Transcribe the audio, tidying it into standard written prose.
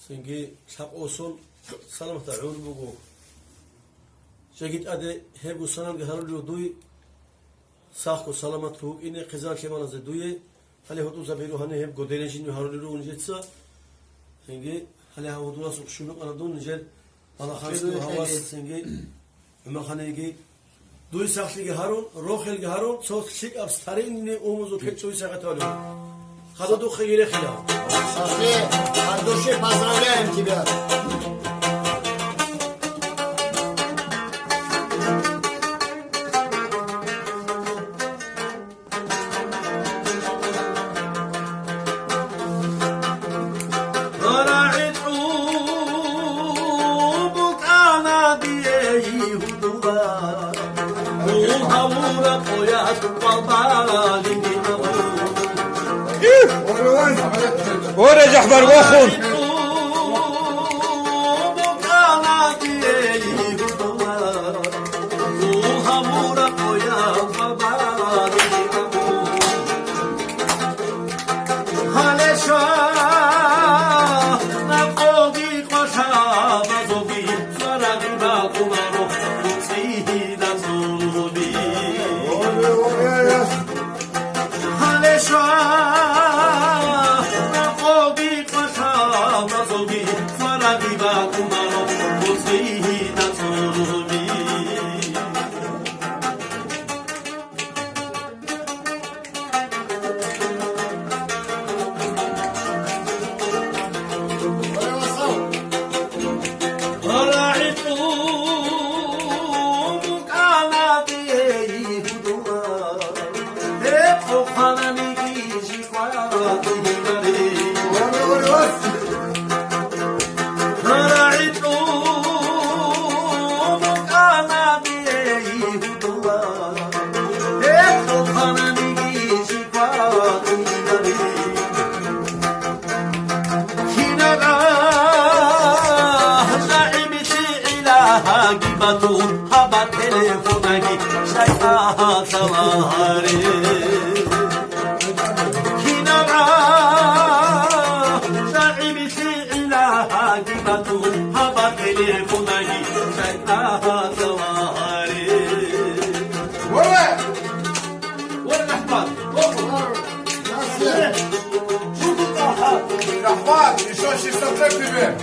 سنجي شاب أوصل سلامة عون بقو شجيت أدي هبو سلام جهرو لودوي ساخو سلامة تو إني قزان كمان زدوي هل هو توزع بيرو هني هب قدرنجين يهرو لودو نجتسا سنجي هل هو دولا سوق شنو أنا دون نجد أنا خاص هواس سنجي عمر خانيجي دوي ساختي جهرون روخل جهرون صوت شيك أبسترين إني أموزو كتشوي ساقطالو خدو دو خيره خلا Сашли, от души поздравляем тебя. ورجع برواخون Еще 600 тебе.